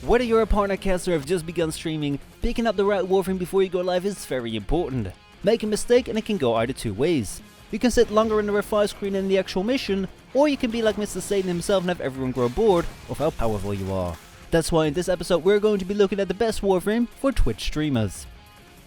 Whether you're a partner caster or have just begun streaming, picking up the right Warframe before you go live is very important. Make a mistake and it can go either two ways. You can sit longer in the revive screen in the actual mission, or you can be like Mr. Satan himself and have everyone grow bored of how powerful you are. That's why in this episode we're going to be looking at the best Warframe for Twitch streamers.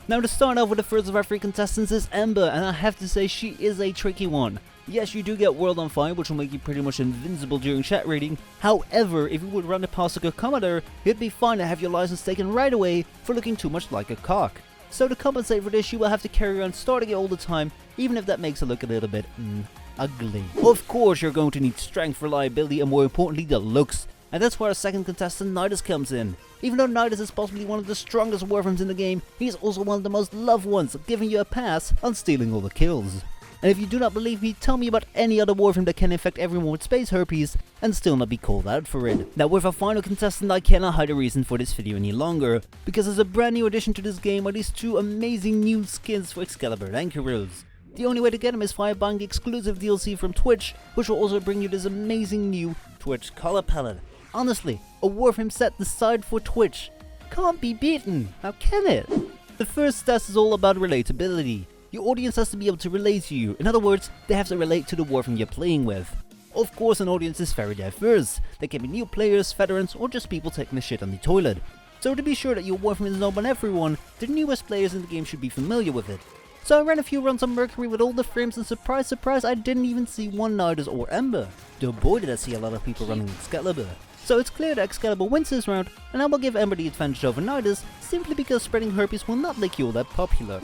Now to start off with, the first of our 3 contestants is Ember, and I have to say she is a tricky one. Yes, you do get World on Fire, which will make you pretty much invincible during chat raiding. However, if you would run it past a good commenter, it'd be fine to have your license taken right away for looking too much like a cock. So to compensate for this, you will have to carry around starting it all the time, even if that makes it look a little bit ugly. Of course, you're going to need strength, reliability, and more importantly, the looks. And that's where our second contestant, Nidus, comes in. Even though Nidus is possibly one of the strongest Warframes in the game, he's also one of the most loved ones, giving you a pass on stealing all the kills. And if you do not believe me, tell me about any other Warframe that can infect everyone with space herpes and still not be called out for it. Now with our final contestant, I cannot hide the reason for this video any longer, because as a brand new addition to this game are these 2 amazing new skins for Excalibur and Heroes. The only way to get them is via buying the exclusive DLC from Twitch, which will also bring you this amazing new Twitch color palette. Honestly, a Warframe set designed for Twitch can't be beaten, how can it? The first test is all about relatability. Your audience has to be able to relate to you. In other words, they have to relate to the Warframe you're playing with. Of course, an audience is very diverse. There can be new players, veterans, or just people taking a shit on the toilet. So to be sure that your Warframe is known by everyone, the newest players in the game should be familiar with it. So I ran a few runs on Mercury with all the frames, and surprise surprise, I didn't even see one Nidus or Ember. Though boy did I see a lot of people running Excalibur. So it's clear that Excalibur wins this round, and I will give Ember the advantage over Nidus, simply because spreading herpes will not make you all that popular.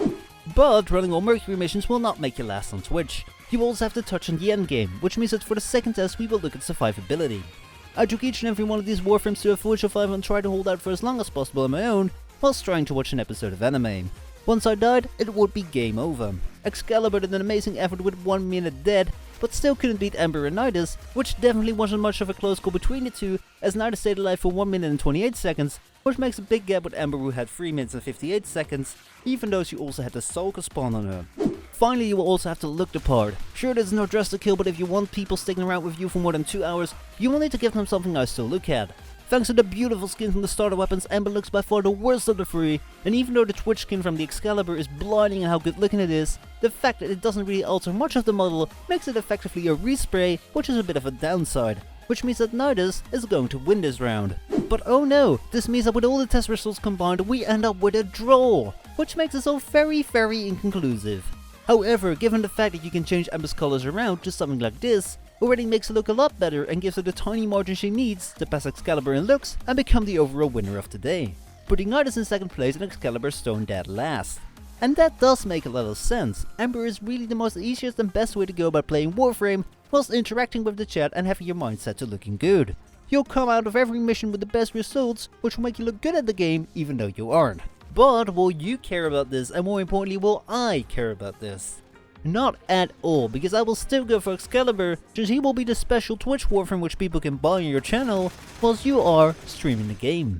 But running all Mercury missions will not make you last on Twitch. You also have to touch on the endgame, which means that for the second test we will look at survivability. I took each and every one of these Warframes to a full survival and tried to hold out for as long as possible on my own, whilst trying to watch an episode of anime. Once I died, it would be game over. Excalibur did an amazing effort with 1 minute dead, but still couldn't beat Ember and Nidus, which definitely wasn't much of a close call between the two, as Nidus stayed alive for 1 minute and 28 seconds, which makes a big gap with Ember, who had 3 minutes and 58 seconds, even though she also had the Sulker spawn on her. Finally, you will also have to look the part. Sure, there's no dress to kill, but if you want people sticking around with you for more than 2 hours, you will need to give them something nice to look at. Thanks to the beautiful skin from the starter weapons, Ember looks by far the worst of the 3, and even though the Twitch skin from the Excalibur is blinding in how good looking it is, the fact that it doesn't really alter much of the model makes it effectively a respray, which is a bit of a downside. Which means that Nidus is going to win this round. But oh no, this means that with all the test results combined we end up with a draw, which makes this all very inconclusive. However, given the fact that you can change Ember's colors around to something like this, already makes it look a lot better and gives her the tiny margin she needs to pass Excalibur in looks and become the overall winner of the day, putting Nidus in second place and Excalibur stone dead last. And that does make a lot of sense. Ember is really the most easiest and best way to go about playing Warframe, whilst interacting with the chat and having your mindset to looking good. You'll come out of every mission with the best results, which will make you look good at the game even though you aren't. But will you care about this, and more importantly, will I care about this? Not at all, because I will still go for Excalibur, since he will be the special Twitch Warframe which people can buy on your channel, whilst you are streaming the game.